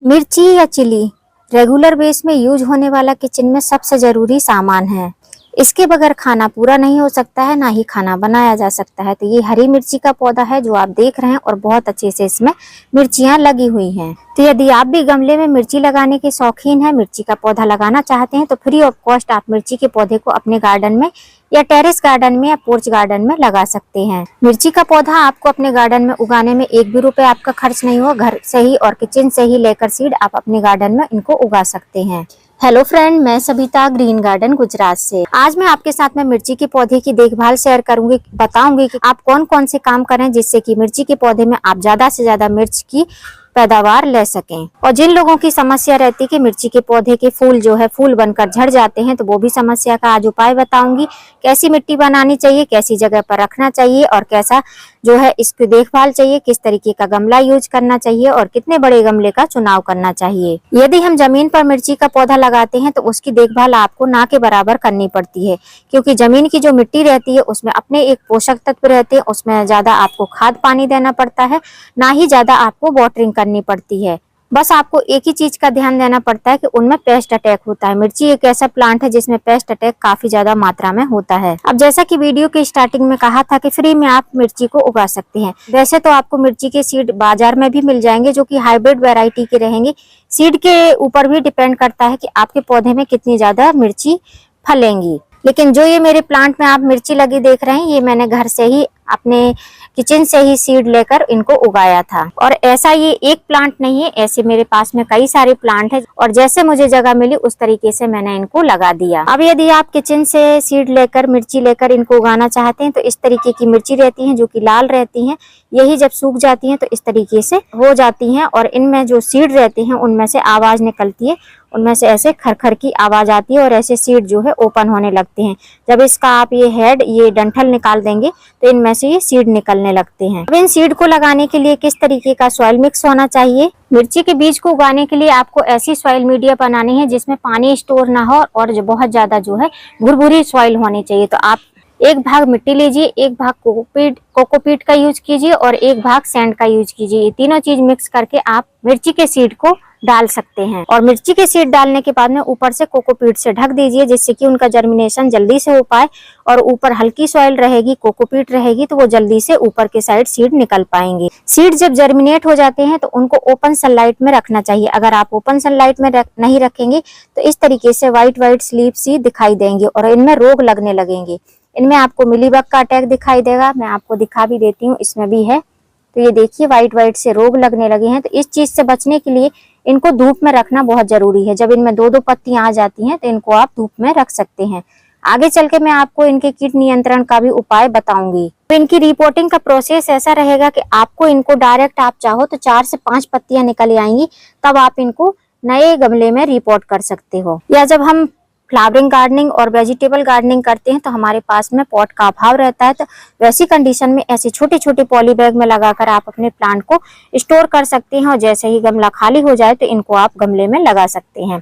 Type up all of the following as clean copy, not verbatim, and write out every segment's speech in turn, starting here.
मिर्ची या chilli regular base में यूज होने वाला किचन में सबसे जरूरी सामान है। इसके बगैर खाना पूरा नहीं हो सकता है, ना ही खाना बनाया जा सकता है। तो ये हरी मिर्ची का पौधा है जो आप देख रहे हैं और बहुत अच्छे से इसमें मिर्चियां लगी हुई हैं। तो यदि आप भी गमले में मिर्ची लगाने के शौकीन हैं, मिर्ची का पौधा लगाना चाहते हैं, तो फ्री ऑफ कॉस्ट आप मिर्ची के पौधे को अपने गार्डन में या टेरेस गार्डन में या पोर्च गार्डन में लगा सकते हैं। मिर्ची का पौधा आपको अपने गार्डन में उगाने में 1 भी रुपए आपका खर्च नहीं होगा। घर से ही और किचन से ही लेकर सीड आप अपने गार्डन में इनको उगा सकते हैं। हेलो फ्रेंड, मैं सबिता ग्रीन गार्डन गुजरात से। आज मैं आपके साथ में मिर्ची के पौधे की देखभाल शेयर करूंगी, बताऊंगी कि आप कौन कौन से काम करें जिससे कि मिर्ची के पौधे में आप ज्यादा से ज्यादा मिर्च की पैदावार ले सकें। और जिन लोगों की समस्या रहती है कि मिर्ची के पौधे के फूल जो है फूल बनकर झड़ जाते हैं, तो वो भी समस्या का आज उपाय बताऊंगी। कैसी मिट्टी बनानी चाहिए, कैसी जगह पर रखना चाहिए और कैसा जो है इसकी देखभाल चाहिए, किस तरीके का गमला यूज करना चाहिए और कितने बड़े गमले का चुनाव करना चाहिए। यदि हम जमीन पर मिर्ची का पौधा लगाते हैं तो उसकी देखभाल आपको ना के बराबर करनी पड़ती है, क्योंकि जमीन की जो मिट्टी रहती है उसमें अपने एक पोषक तत्व रहते हैं, उसमें ज्यादा आपको खाद पानी देना पड़ता है, ना ही ज्यादा आपको वाटरिंग करनी पड़ती है। बस आपको एक ही चीज का ध्यान देना पड़ता है कि उनमें पेस्ट अटैक होता है। मिर्ची एक ऐसा प्लांट है जिसमें पेस्ट अटैक काफी ज्यादा मात्रा में होता है। अब जैसा कि वीडियो के स्टार्टिंग में कहा था कि फ्री में आप मिर्ची को उगा सकते हैं। वैसे तो आपको मिर्ची के सीड बाजार में भी मिल जाएंगे जो कि हाइब्रिड वैरायटी के रहेंगे। सीड के ऊपर भी डिपेंड करता है कि आपके पौधे में कितनी ज्यादा मिर्ची फलेंगी। लेकिन जो ये मेरे प्लांट में आप मिर्ची लगी देख रहे हैं, ये मैंने घर से ही अपने किचन से ही सीड लेकर इनको उगाया था। और ऐसा ये एक प्लांट नहीं है, ऐसे मेरे पास में कई सारे प्लांट है और जैसे मुझे जगह मिली उस तरीके से मैंने इनको लगा दिया। अब यदि आप किचन से सीड लेकर मिर्ची लेकर इनको उगाना चाहते हैं तो इस तरीके की मिर्ची रहती है जो कि लाल रहती है। यही जब सूख जाती है तो इस तरीके से हो जाती है और इनमें जो सीड रहते हैं उनमें से आवाज निकलती है, उनमें से ऐसे खरखर की आवाज आती है और ऐसे सीड जो है ओपन होने लगते हैं। जब इसका आप ये डंठल निकाल देंगे तो इनमें से ये सीड निकलने लगते हैं। अब इन सीड को लगाने के लिए किस तरीके का सॉइल मिक्स होना चाहिए? मिर्ची के बीज को उगाने के लिए आपको ऐसी सॉइल मीडिया बनानी है जिसमें पानी स्टोर ना हो और जो बहुत ज्यादा जो है भुरभुरी सॉइल होनी चाहिए। तो आप 1 भाग मिट्टी लीजिए, 1 भाग कोकोपीट का यूज कीजिए और 1 भाग सैंड का यूज कीजिए। ये तीनों चीज मिक्स करके आप मिर्ची के सीड को डाल सकते हैं। और मिर्ची के सीड डालने के बाद में ऊपर से कोकोपीट से ढक दीजिए जिससे कि उनका जर्मिनेशन जल्दी से हो पाए। और ऊपर हल्की सॉइल रहेगी, कोकोपीट रहेगी, तो वो जल्दी से ऊपर के साइड सीड निकल पाएंगे। सीड जब जर्मिनेट हो जाते हैं तो उनको ओपन सनलाइट में रखना चाहिए। अगर आप ओपन सनलाइट में नहीं रखेंगे तो इस तरीके से व्हाइट स्लीप सी दिखाई देंगे और इनमें रोग लगने लगेंगे। इनमें आपको मिलीबग का अटैक दिखाई देगा, मैं आपको दिखा भी देती हूँ, इसमें भी है। तो ये देखिए व्हाइट से रोग लगने लगे हैं। तो इस चीज से बचने के लिए इनको धूप में रखना बहुत जरूरी है। जब इनमें 2-2 पत्तियां आ जाती हैं तो इनको आप धूप में रख सकते हैं। आगे चल के मैं आपको इनके कीट नियंत्रण का भी उपाय बताऊंगी। तो इनकी रिपोर्टिंग का प्रोसेस ऐसा रहेगा कि आपको इनको डायरेक्ट आप चाहो तो 4 से 5 पत्तियां निकल आएंगी, तब आप इनको नए गमले में रिपोर्ट कर सकते हो। या जब हम फ्लावरिंग गार्डनिंग और वेजिटेबल गार्डनिंग करते हैं तो हमारे पास में पॉट का अभाव रहता है, तो वैसी कंडीशन में ऐसे छोटे छोटे पॉली बैग में लगाकर आप अपने प्लांट को स्टोर कर सकते हैं और जैसे ही गमला खाली हो जाए तो इनको आप गमले में लगा सकते हैं।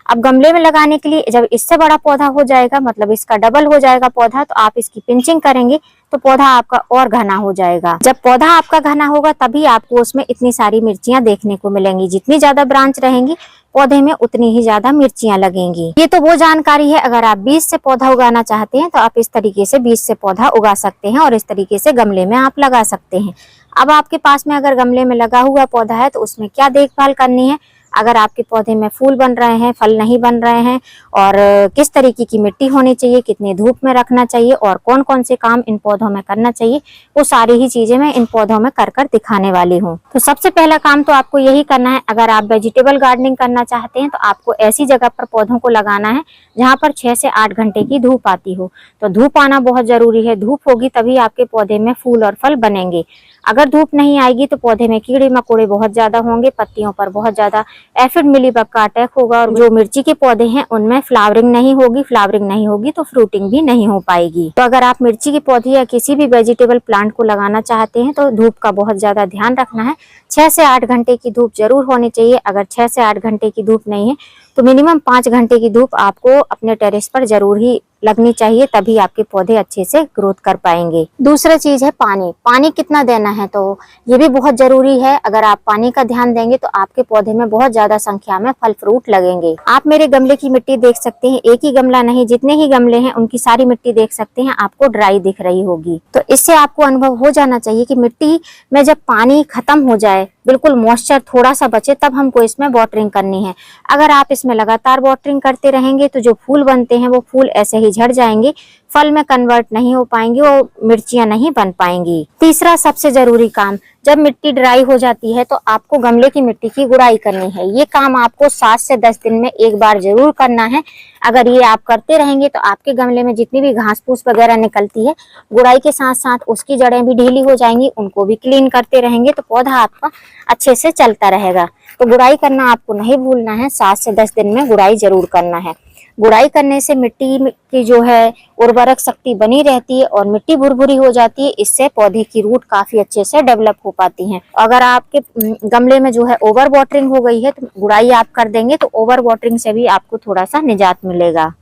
अब गमले में लगाने के लिए जब इससे बड़ा पौधा हो जाएगा, मतलब इसका डबल हो जाएगा पौधा, तो आप इसकी पिंचिंग करेंगे तो पौधा आपका और घना हो जाएगा। जब पौधा आपका घना होगा तभी आपको उसमें इतनी सारी मिर्चियां देखने को मिलेंगी। जितनी ज्यादा ब्रांच रहेंगी पौधे में उतनी ही ज्यादा मिर्चियां लगेंगी। ये तो वो जानकारी है। अगर आप बीज से पौधा उगाना चाहते हैं तो आप इस तरीके से बीज से पौधा उगा सकते हैं और इस तरीके से गमले में आप लगा सकते हैं। अब आपके पास में अगर गमले में लगा हुआ पौधा है तो उसमें क्या देखभाल करनी है, अगर आपके पौधे में फूल बन रहे हैं, फल नहीं बन रहे हैं, और किस तरीके की मिट्टी होनी चाहिए, कितनी धूप में रखना चाहिए और कौन कौन से काम इन पौधों में करना चाहिए, वो सारी ही चीजें मैं इन पौधों में कर दिखाने वाली हूँ। तो सबसे पहला काम तो आपको यही करना है। अगर आप वेजिटेबल गार्डनिंग करना चाहते हैं तो आपको ऐसी जगह पर पौधों को लगाना है जहाँ पर 6 से 8 घंटे की धूप आती हो। तो धूप आना बहुत जरूरी है। धूप होगी तभी आपके पौधे में फूल और फल बनेंगे। अगर धूप नहीं आएगी तो पौधे में कीड़े मकोड़े बहुत ज्यादा होंगे, पत्तियों पर बहुत ज्यादा एफिड मिलीबग का अटैक होगा और जो मिर्ची के पौधे हैं उनमें फ्लावरिंग नहीं होगी तो फ्रूटिंग भी नहीं हो पाएगी। तो अगर आप मिर्ची के पौधे या किसी भी वेजिटेबल प्लांट को लगाना चाहते हैं तो धूप का बहुत ज्यादा ध्यान रखना है। 6 से 8 घंटे की धूप जरूर होनी चाहिए। अगर 6 से 8 घंटे की धूप नहीं है तो मिनिमम 5 घंटे की धूप आपको अपने टेरेस पर जरूर ही लगनी चाहिए, तभी आपके पौधे अच्छे से ग्रोथ कर पाएंगे। दूसरा चीज है पानी। पानी कितना देना है तो ये भी बहुत जरूरी है। अगर आप पानी का ध्यान देंगे तो आपके पौधे में बहुत ज्यादा संख्या में फल फ्रूट लगेंगे। आप मेरे गमले की मिट्टी देख सकते हैं, एक ही गमला नहीं, जितने ही गमले हैं उनकी सारी मिट्टी देख सकते हैं, आपको ड्राई दिख रही होगी। तो इससे आपको अनुभव हो जाना चाहिए कि मिट्टी में जब पानी खत्म हो जाए, बिल्कुल मॉइस्चर थोड़ा सा बचे, तब हमको इसमें वाटरिंग करनी है। अगर आप इसमें लगातार वाटरिंग करते रहेंगे तो जो फूल बनते हैं वो फूल ऐसे ही झड़ जाएंगे, फल में कन्वर्ट नहीं हो पाएंगे और मिर्चियां नहीं बन पाएंगी। तीसरा सबसे जरूरी काम, जब मिट्टी ड्राई हो जाती है तो आपको गमले की मिट्टी की गुड़ाई करनी है। ये काम आपको 7 से 10 दिन में एक बार जरूर करना है। अगर ये आप करते रहेंगे तो आपके गमले में जितनी भी घास फूस वगैरह निकलती है, गुड़ाई के साथ साथ उसकी जड़ें भी ढीली हो जाएंगी, उनको भी क्लीन करते रहेंगे तो पौधा आपका अच्छे से चलता रहेगा। तो गुड़ाई करना आपको नहीं भूलना है, 7 से 10 दिन में गुड़ाई जरूर करना है। गुड़ाई करने से मिट्टी की जो है उर्वरक शक्ति बनी रहती है और मिट्टी भुरभुरी हो जाती है। इससे पौधे की रूट काफी अच्छे से डेवलप हो पाती हैं। अगर आपके गमले में जो है ओवर वाटरिंग हो गई है तो गुड़ाई आप कर देंगे तो ओवर वाटरिंग से भी आपको थोड़ा सा निजात मिलेगा।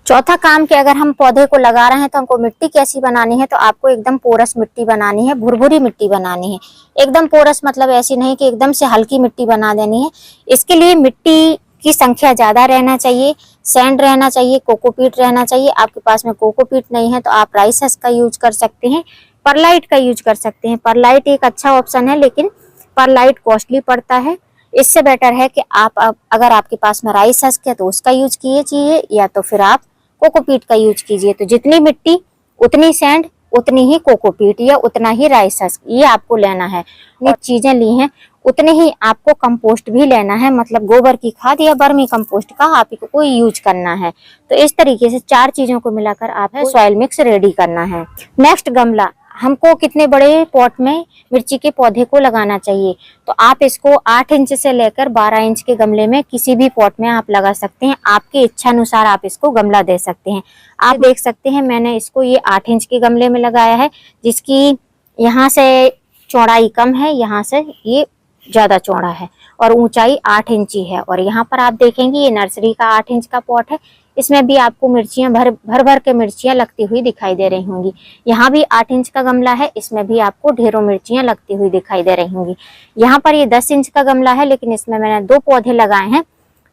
चौथा काम कि अगर हम पौधे को लगा रहे हैं तो हमको मिट्टी कैसी बनानी है, तो आपको एकदम पोरस मिट्टी बनानी है, भुरभुरी मिट्टी बनानी है। एकदम पोरस मतलब ऐसी नहीं कि एकदम से हल्की मिट्टी बना देनी है। इसके लिए मिट्टी की संख्या ज्यादा रहना चाहिए, सैंड रहना चाहिए, कोकोपीट रहना चाहिए। आपके पास में कोकोपीट नहीं है तो आप राइस हस्क का यूज कर सकते हैं, परलाइट का यूज कर सकते हैं। परलाइट एक अच्छा ऑप्शन है, लेकिन परलाइट कॉस्टली पड़ता है। इससे बेटर है कि आप अगर आपके पास में राइस हस्क है तो उसका यूज कीजिए, या तो फिर आप कोकोपीट का यूज कीजिए। तो जितनी मिट्टी उतनी सैंड, उतनी ही कोकोपीट या उतना ही राइस हस्क, ये आपको लेना है। ये चीजें ली हैं उतने ही आपको कंपोस्ट भी लेना है, मतलब गोबर की खाद या बर्मी कंपोस्ट का आपको यूज करना है। तो इस तरीके से 4 चीजों को मिलाकर आप सॉइल मिक्स रेडी करना है। नेक्स्ट गमला, हमको कितने बड़े पॉट में मिर्ची के पौधे को लगाना चाहिए, तो आप इसको 8 इंच से लेकर 12 इंच के गमले में किसी भी पॉट में आप लगा सकते हैं। आपकी इच्छा अनुसार आप इसको गमला दे सकते हैं। आप देख सकते हैं मैंने इसको ये 8 इंच के गमले में लगाया है, जिसकी यहाँ से चौड़ाई कम है, यहाँ से ये ज्यादा चौड़ा है और ऊंचाई 8 इंच ही है। और यहाँ पर आप देखेंगे ये नर्सरी का 8 इंच का पॉट है, इसमें भी आपको मिर्चियां भर के मिर्चियां लगती हुई दिखाई दे रही होंगी। यहाँ भी 8 इंच का गमला है, इसमें भी आपको ढेरों मिर्चियां लगती हुई दिखाई दे रही होंगी। यहाँ पर ये 10 इंच का गमला है, लेकिन इसमें मैंने 2 पौधे लगाए हैं,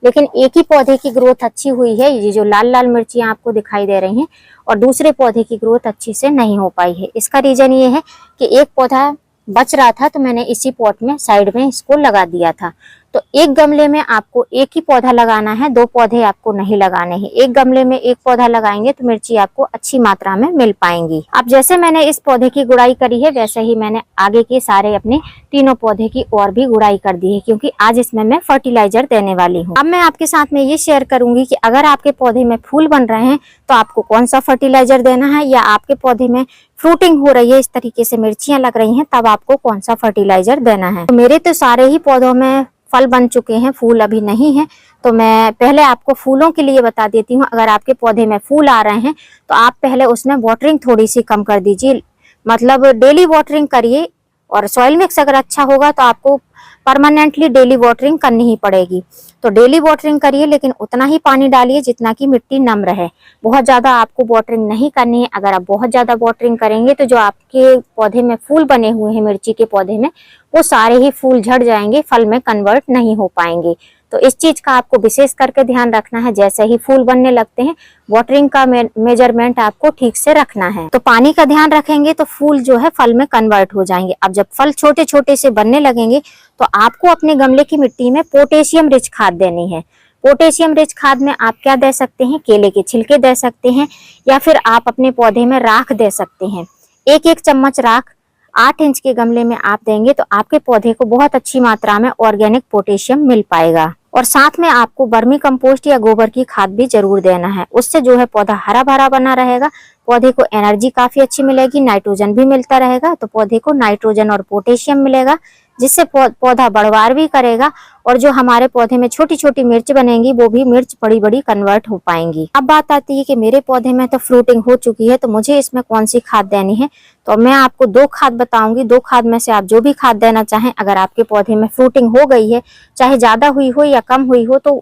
लेकिन एक ही पौधे की ग्रोथ अच्छी हुई है। ये जो लाल लाल मिर्चियां आपको दिखाई दे रही हैं, और दूसरे पौधे की ग्रोथ अच्छी से नहीं हो पाई है। इसका रीजन ये है कि एक पौधा बच रहा था तो मैंने इसी पॉट में साइड में इसको लगा दिया था। तो एक गमले में आपको एक ही पौधा लगाना है, 2 पौधे आपको नहीं लगाने हैं। एक गमले में एक पौधा लगाएंगे तो मिर्ची आपको अच्छी मात्रा में मिल पाएंगी। अब जैसे मैंने इस पौधे की गुड़ाई करी है, वैसे ही मैंने आगे के सारे अपने तीनों पौधे की और भी गुड़ाई कर दी है, क्योंकि आज इसमें मैं फर्टिलाइजर देने वाली हूँ। अब मैं आपके साथ में ये शेयर करूंगी कि अगर आपके पौधे में फूल बन रहे हैं तो आपको कौन सा फर्टिलाइजर देना है, या आपके पौधे में फ्रूटिंग हो रही है, इस तरीके से मिर्चियां लग रही हैं, तब आपको कौन सा फर्टिलाइजर देना है। तो मेरे तो सारे ही पौधों में फल बन चुके हैं, फूल अभी नहीं है, तो मैं पहले आपको फूलों के लिए बता देती हूँ। अगर आपके पौधे में फूल आ रहे हैं तो आप पहले उसमें वाटरिंग थोड़ी सी कम कर दीजिए, मतलब डेली वाटरिंग करिए। और सॉइल मिक्स अगर अच्छा होगा तो आपको परमानेंटली डेली वाटरिंग करनी ही पड़ेगी। तो डेली वाटरिंग करिए, लेकिन उतना ही पानी डालिए जितना कि मिट्टी नम रहे। बहुत ज्यादा आपको वाटरिंग नहीं करनी है। अगर आप बहुत ज्यादा वाटरिंग करेंगे तो जो आपके पौधे में फूल बने हुए हैं मिर्ची के पौधे में, वो सारे ही फूल झड़ जाएंगे, फल में कन्वर्ट नहीं हो पाएंगे। तो इस चीज का आपको विशेष करके ध्यान रखना है। जैसे ही फूल बनने लगते हैं, वाटरिंग का मेजरमेंट आपको ठीक से रखना है। तो पानी का ध्यान रखेंगे तो फूल जो है फल में कन्वर्ट हो जाएंगे। अब जब फल छोटे छोटे से बनने लगेंगे तो आपको अपने गमले की मिट्टी में पोटेशियम रिच खाद देनी है। पोटेशियम रिच खाद में आप क्या दे सकते हैं, केले के छिलके दे सकते हैं, या फिर आप अपने पौधे में राख दे सकते हैं। 1-1 चम्मच राख 8 इंच के गमले में आप देंगे तो आपके पौधे को बहुत अच्छी मात्रा में ऑर्गेनिक पोटेशियम मिल पाएगा। और साथ में आपको वर्मी कंपोस्ट या गोबर की खाद भी जरूर देना है। उससे जो है पौधा हरा भरा बना रहेगा, पौधे को एनर्जी काफी अच्छी मिलेगी, नाइट्रोजन भी मिलता रहेगा। तो पौधे को नाइट्रोजन और पोटेशियम मिलेगा, जिससे पौधा बढ़वार भी करेगा, और जो हमारे पौधे में छोटी छोटी मिर्च बनेंगी वो भी मिर्च बड़ी बड़ी कन्वर्ट हो पाएंगी। अब बात आती है कि मेरे पौधे में तो फ्रूटिंग हो चुकी है, तो मुझे इसमें कौन सी खाद देनी है। तो मैं आपको 2 खाद बताऊंगी। 2 खाद में से आप जो भी खाद देना चाहें, अगर आपके पौधे में फ्रूटिंग हो गई है, चाहे ज्यादा हुई हो या कम हुई हो, तो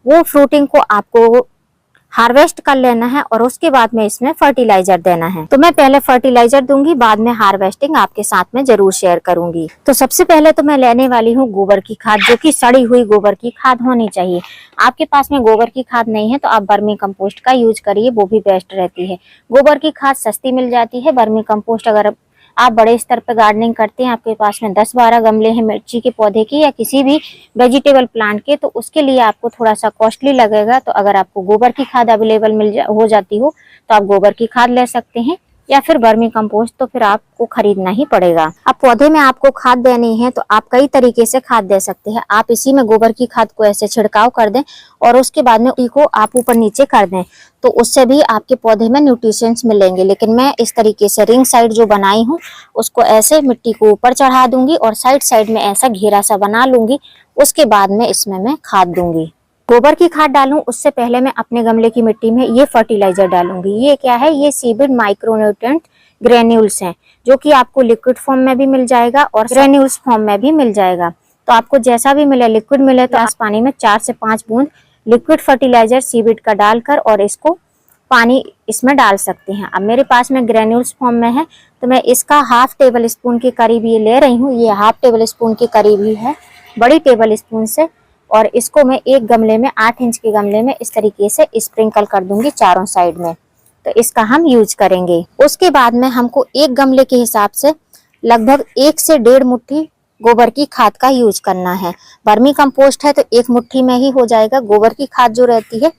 वो फ्रूटिंग को आपको हार्वेस्ट कर लेना है और उसके बाद में इसमें फर्टिलाइजर देना है। तो मैं पहले फर्टिलाइजर दूंगी, बाद में हार्वेस्टिंग आपके साथ में जरूर शेयर करूंगी। तो सबसे पहले तो मैं लेने वाली हूँ गोबर की खाद, जो कि सड़ी हुई गोबर की खाद होनी चाहिए। आपके पास में गोबर की खाद नहीं है तो आप वर्मी कंपोस्ट का यूज करिए, वो भी बेस्ट रहती है। गोबर की खाद सस्ती मिल जाती है। वर्मी कंपोस्ट अगर आप बड़े स्तर पर गार्डनिंग करते हैं, आपके पास में 10-12 गमले हैं मिर्ची के पौधे की या किसी भी वेजिटेबल प्लांट के, तो उसके लिए आपको थोड़ा सा कॉस्टली लगेगा। तो अगर आपको गोबर की खाद अवेलेबल हो जाती हो तो आप गोबर की खाद ले सकते हैं, या फिर वर्मी कंपोस्ट तो फिर आपको खरीदना ही पड़ेगा। अब पौधे में आपको खाद देनी है तो आप कई तरीके से खाद दे सकते हैं। आप इसी में गोबर की खाद को ऐसे छिड़काव कर दें और उसके बाद में को आप ऊपर नीचे कर दें, तो उससे भी आपके पौधे में न्यूट्रिशंस मिलेंगे। लेकिन मैं इस तरीके से रिंग साइड जो बनाई हूँ उसको ऐसे मिट्टी को ऊपर चढ़ा दूंगी और साइड साइड में ऐसा घेरा सा बना लूंगी। उसके बाद में इसमें मैं खाद दूंगी। गोबर की खाद डालूं उससे पहले मैं अपने गमले की मिट्टी में ये फर्टिलाइजर डालूंगी। ये क्या है? ये सीविड माइक्रोन्यूट्रिएंट ग्रेन्यूल्स हैं, जो कि आपको लिक्विड फॉर्म में भी मिल जाएगा और ग्रेन्यूल्स फॉर्म में भी मिल जाएगा। तो आपको जैसा भी मिले, लिक्विड मिले तो आप पानी में 4 से 5 बूंद लिक्विड फर्टिलाइजर सीविड का डालकर और इसको पानी इसमें डाल सकते हैं। अब मेरे पास में ग्रेन्यूल्स फॉर्म में है तो मैं इसका ½ टेबल स्पून के करीब ये ले रही हूँ। ये ½ टेबल स्पून के करीब ही है, बड़ी टेबल स्पून से। और इसको मैं एक गमले में 8 इंच के गमले में इस तरीके से स्प्रिंकल कर दूंगी चारों साइड में। तो इसका हम यूज करेंगे। उसके बाद में हमको एक गमले के हिसाब से लगभग 1 से 1.5 मुट्ठी गोबर की खाद का यूज करना है। वर्मी कंपोस्ट है तो 1 मुट्ठी में ही हो जाएगा। गोबर की खाद जो रहती है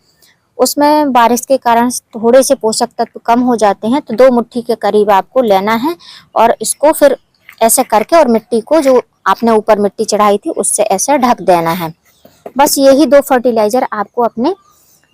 उसमें बारिश के कारण थोड़े से पोषक तत्व कम हो जाते हैं, तो 2 मुट्ठी के करीब आपको लेना है और इसको फिर ऐसे करके और मिट्टी को जो आपने ऊपर मिट्टी चढ़ाई थी उससे ऐसे ढक देना है। बस यही 2 फर्टिलाइजर आपको अपने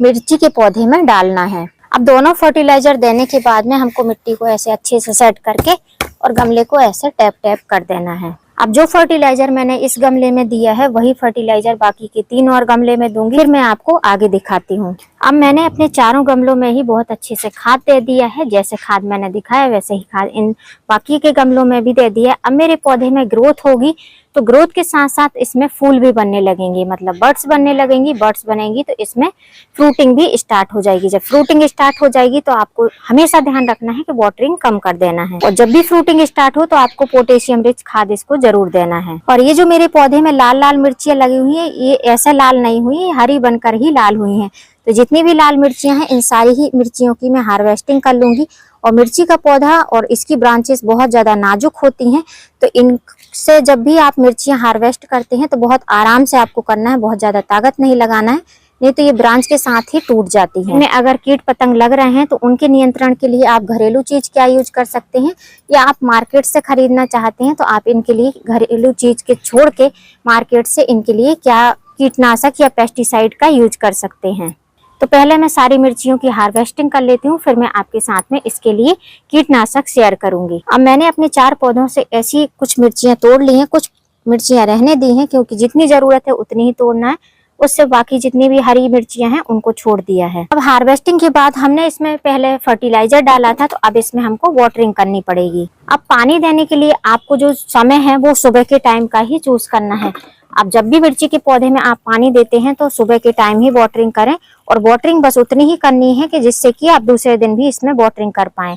मिर्ची के पौधे में डालना है। अब दोनों फर्टिलाइजर देने के बाद में हमको मिट्टी को ऐसे अच्छे से सेट करके और गमले को ऐसे टैप टैप कर देना है। अब जो फर्टिलाइजर मैंने इस गमले में दिया है वही फर्टिलाइजर बाकी के 3 और गमले में दूंगी, फिर मैं आपको आगे दिखाती हूँ। अब मैंने अपने चारों गमलों में ही बहुत अच्छे से खाद दे दिया है। जैसे खाद मैंने दिखाया वैसे ही खाद इन बाकी के गमलों में भी दे दिया है। अब मेरे पौधे में ग्रोथ होगी तो ग्रोथ के साथ साथ इसमें फूल भी बनने लगेंगे, मतलब बर्ड्स बनने लगेंगी। बर्ड्स बनेंगी तो इसमें फ्रूटिंग भी स्टार्ट हो जाएगी। जब फ्रूटिंग स्टार्ट हो जाएगी तो आपको हमेशा ध्यान रखना है कि वाटरिंग कम कर देना है, और जब भी फ्रूटिंग स्टार्ट हो तो आपको पोटेशियम रिच खाद इसको जरूर देना है। और ये जो मेरे पौधे में लाल लाल मिर्चियां लगी हुई है, ये ऐसा लाल नहीं हुई, हरी बनकर ही लाल हुई है। तो जितनी भी लाल मिर्चियां हैं इन सारी ही मिर्चियों की मैं हार्वेस्टिंग कर लूंगी। और मिर्ची का पौधा और इसकी ब्रांचेस बहुत ज्यादा नाजुक होती हैं, तो इनसे जब भी आप मिर्चियां हार्वेस्ट करते हैं तो बहुत आराम से आपको करना है, बहुत ज्यादा ताकत नहीं लगाना है, नहीं तो ये ब्रांच के साथ ही टूट जाती है। इनमें अगर कीट पतंग लग रहे हैं तो उनके नियंत्रण के लिए आप घरेलू चीज क्या यूज कर सकते हैं, या आप मार्केट से खरीदना चाहते हैं तो आप इनके लिए घरेलू चीज के छोड़ के मार्केट से इनके लिए क्या कीटनाशक या पेस्टिसाइड का यूज कर सकते हैं। तो पहले मैं सारी मिर्चियों की हार्वेस्टिंग कर लेती हूँ, फिर मैं आपके साथ में इसके लिए कीटनाशक शेयर करूंगी। अब मैंने अपने 4 पौधों से ऐसी कुछ मिर्चियां तोड़ ली हैं, कुछ मिर्चियां रहने दी हैं, क्योंकि जितनी जरूरत है उतनी ही तोड़ना है, उससे बाकी जितनी भी हरी मिर्चियां हैं उनको छोड़ दिया है। अब हार्वेस्टिंग के बाद हमने इसमें पहले फर्टिलाइजर डाला था, तो अब इसमें हमको वाटरिंग करनी पड़ेगी। अब पानी देने के लिए आपको जो समय है वो सुबह के टाइम का ही चूज करना है। आप जब भी मिर्ची के पौधे में आप पानी देते हैं तो सुबह के टाइम ही वाटरिंग करें, और वाटरिंग बस उतनी ही करनी है कि जिससे कि आप दूसरे दिन भी इसमें वाटरिंग कर पाएं।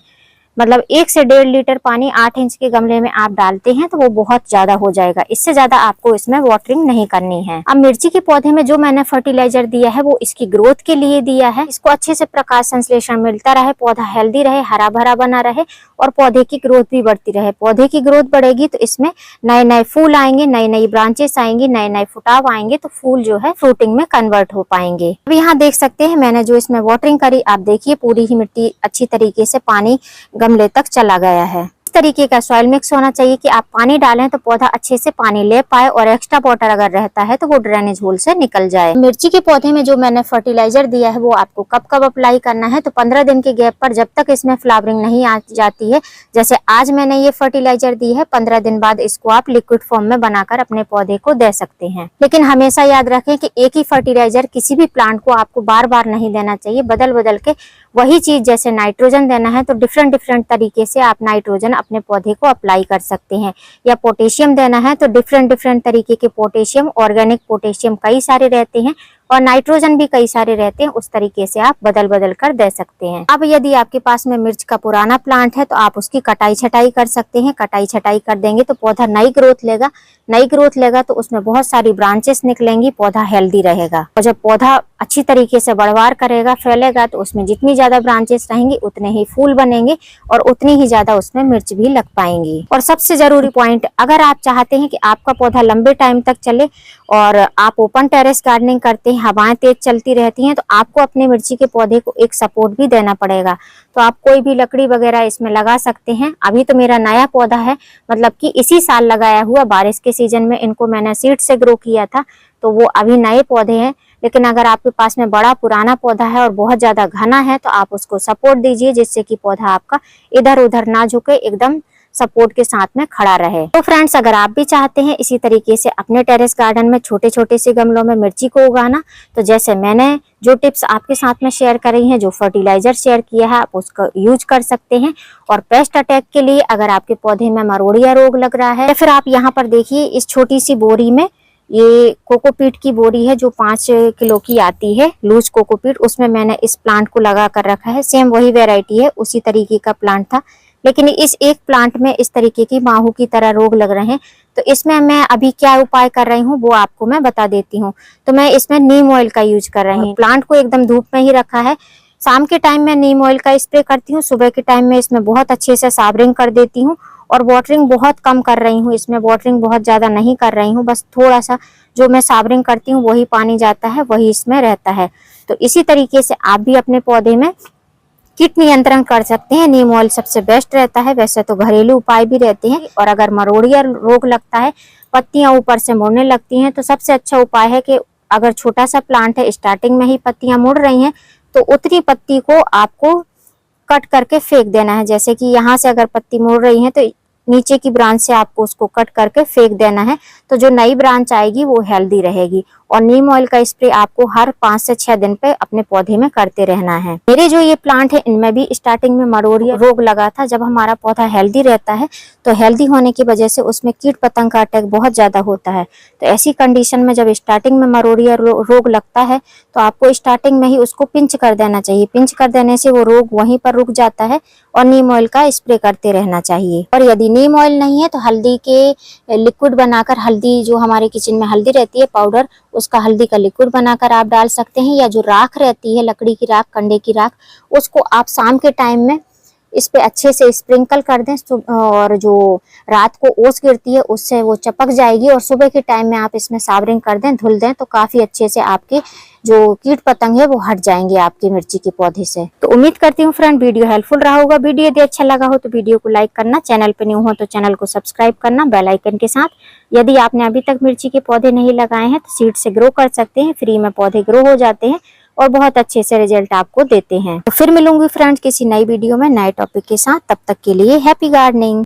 मतलब 1 से 1.5 लीटर पानी 8 इंच के गमले में आप डालते हैं तो वो बहुत ज्यादा हो जाएगा, इससे ज्यादा आपको इसमें वाटरिंग नहीं करनी है। अब मिर्ची के पौधे में जो मैंने फर्टिलाइजर दिया है वो इसकी ग्रोथ के लिए दिया है, इसको अच्छे से प्रकाश संश्लेषण मिलता रहे, पौधा हेल्दी रहे, हरा भरा बना रहे और पौधे की ग्रोथ भी बढ़ती रहे। पौधे की ग्रोथ बढ़ेगी तो इसमें नए नए फूल आएंगे, नई नई ब्रांचेस आएंगी, नए नए फुटाव आएंगे, तो फूल जो है फ्रूटिंग में कन्वर्ट हो पाएंगे। अब यहाँ देख सकते हैं मैंने जो इसमें वाटरिंग करी, आप देखिए पूरी ही मिट्टी अच्छी तरीके से पानी गमले तक चला गया है। इस तरीके का सॉइल मिक्स होना चाहिए कि आप पानी डालें तो पौधा अच्छे से पानी ले पाए, और एक्स्ट्रा वाटर अगर रहता है तो वो ड्रेनेज होल से निकल जाए। मिर्ची के पौधे में जो मैंने फर्टिलाइजर दिया है वो आपको कब कब अप्लाई करना है, तो 15 दिन के गैप पर, जब तक इसमें फ्लावरिंग नहीं आ जाती है। जैसे आज मैंने ये फर्टिलाइजर दी है, 15 दिन बाद इसको आप लिक्विड फॉर्म में बनाकर अपने पौधे को दे सकते हैं। लेकिन हमेशा याद रखें कि एक ही फर्टिलाइजर किसी भी प्लांट को आपको बार बार नहीं देना चाहिए, बदल बदल के वही चीज, जैसे नाइट्रोजन देना है तो डिफरेंट डिफरेंट तरीके से आप नाइट्रोजन अपने पौधे को अप्लाई कर सकते हैं, या पोटेशियम देना है तो डिफरेंट डिफरेंट तरीके के पोटेशियम, ऑर्गेनिक पोटेशियम कई सारे रहते हैं, और नाइट्रोजन भी कई सारे रहते हैं, उस तरीके से आप बदल बदल कर दे सकते हैं। अब यदि आपके पास में मिर्च का पुराना प्लांट है तो आप उसकी कटाई छटाई कर सकते हैं। कटाई छटाई कर देंगे तो पौधा नई ग्रोथ लेगा, नई ग्रोथ लेगा तो उसमें बहुत सारी ब्रांचेस निकलेंगी, पौधा हेल्दी रहेगा। और जब पौधा अच्छी तरीके से बढ़वार करेगा, फैलेगा, तो उसमें जितनी ज्यादा ब्रांचेस रहेंगी उतने ही फूल बनेंगे और उतनी ही ज्यादा उसमें मिर्च भी लग पाएंगी। और सबसे जरूरी पॉइंट, अगर आप चाहते हैं कि आपका पौधा लंबे टाइम तक चले और आप ओपन टेरेस गार्डनिंग करते हैं, हवाएं तेज चलती रहती हैं, तो आपको अपने मिर्ची के पौधे को एक सपोर्ट भी देना पड़ेगा। तो आप कोई भी लकड़ी वगैरह इसमें लगा सकते हैं। अभी तो मेरा नया पौधा है, मतलब कि इसी साल लगाया हुआ, बारिश के सीजन में इनको मैंने सीड से ग्रो किया था, तो वो अभी नए पौधे हैं। लेकिन अगर आपके पास में बड़ा पुराना पौधा है और बहुत ज्यादा घना है तो आप उसको सपोर्ट दीजिए, जिससे कि पौधा आपका इधर उधर ना झुके, एकदम सपोर्ट के साथ में खड़ा रहे। तो फ्रेंड्स, अगर आप भी चाहते हैं इसी तरीके से अपने टेरेस गार्डन में छोटे छोटे से गमलों में मिर्ची को उगाना, तो जैसे मैंने जो टिप्स आपके साथ में शेयर करी हैं, जो फर्टिलाइजर शेयर किया है, आप उसका यूज कर सकते हैं। और पेस्ट अटैक के लिए अगर आपके पौधे में मरोड़िया रोग लग रहा है, फिर आप यहाँ पर देखिए इस छोटी सी बोरी में, ये कोकोपीट की बोरी है जो 5 किलो की आती है, लूज कोकोपीट, उसमें मैंने इस प्लांट को लगा कर रखा है। सेम वही वेराइटी है, उसी तरीके का प्लांट था, लेकिन इस एक प्लांट में इस तरीके की माहू की तरह रोग लग रहे हैं। तो इसमें मैं अभी क्या उपाय कर रही हूँ वो आपको मैं बता देती हूँ। तो मैं इसमें नीम ऑयल का यूज कर रही हूँ। प्लांट को एकदम धूप में ही रखा है। शाम के टाइम में नीम ऑयल का स्प्रे करती हूँ, सुबह के टाइम में इसमें बहुत अच्छे से साबरिंग कर देती हूँ। और वाटरिंग बहुत कम कर रही हूँ, इसमें वाटरिंग बहुत ज्यादा नहीं कर रही हूँ, बस थोड़ा सा जो मैं साबरिंग करती हूँ वही पानी जाता है, वही इसमें रहता है। तो इसी तरीके से आप भी अपने पौधे में कीट नियंत्रण कर सकते हैं। नीम ऑयल सबसे बेस्ट रहता है। वैसे तो घरेलू उपाय भी रहते हैं। और अगर मरोड़िया रोग लगता है, पत्तियां ऊपर से मुड़ने लगती हैं, तो सबसे अच्छा उपाय है कि अगर छोटा सा प्लांट है, स्टार्टिंग में ही पत्तियां मुड़ रही हैं, तो उतनी पत्ती को आपको कट करके फेंक देना है। जैसे कि यहाँ से अगर पत्ती मुड़ रही है तो नीचे की ब्रांच से आपको उसको कट करके फेंक देना है, तो जो नई ब्रांच आएगी वो हेल्दी रहेगी। और नीम ऑयल का स्प्रे आपको हर 5 से 6 दिन पे अपने पौधे में करते रहना है। मेरे जो ये प्लांट है इनमें भी स्टार्टिंग में मरोड़िया रोग लगा था। जब हमारा पौधा हेल्दी रहता है तो हेल्दी होने की वजह से उसमें कीट पतंग का अटैक बहुत ज्यादा होता है। तो ऐसी कंडीशन में जब स्टार्टिंग में मरोड़िया रोग लगता है तो आपको स्टार्टिंग में ही उसको पिंच कर देना चाहिए। पिंच कर देने से वो रोग वहीं पर रुक जाता है और नीम ऑयल का स्प्रे करते रहना चाहिए। और यदि नीम ऑयल नहीं है तो हल्दी के लिक्विड बनाकर, हल्दी जो हमारे किचन में हल्दी रहती है पाउडर, उसका हल्दी का लिक्विड बनाकर आप डाल सकते हैं। या जो राख रहती है, लकड़ी की राख, कंडे की राख, उसको आप शाम के टाइम में इस पे अच्छे से स्प्रिंकल कर दें। और जो रात को ओस गिरती है उससे वो चपक जाएगी। और सुबह के टाइम में आप इसमें साबरिंग कर दें, धुल दें, तो काफी अच्छे से आपके जो कीट पतंग है वो हट जाएंगे आपके मिर्ची के पौधे से। तो उम्मीद करती हूँ फ्रेंड वीडियो हेल्पफुल रहा होगा। वीडियो यदि अच्छा लगा हो तो वीडियो को लाइक करना, चैनल पे न्यू हो तो चैनल को सब्सक्राइब करना बेल आइकन के साथ। यदि आपने अभी तक मिर्ची के पौधे नहीं लगाए हैं तो सीड से ग्रो कर सकते हैं। फ्री में पौधे ग्रो हो जाते हैं और बहुत अच्छे से रिजल्ट आपको देते हैं। तो फिर मिलूंगी फ्रेंड्स किसी नई वीडियो में नए टॉपिक के साथ। तब तक के लिए हैप्पी गार्डनिंग।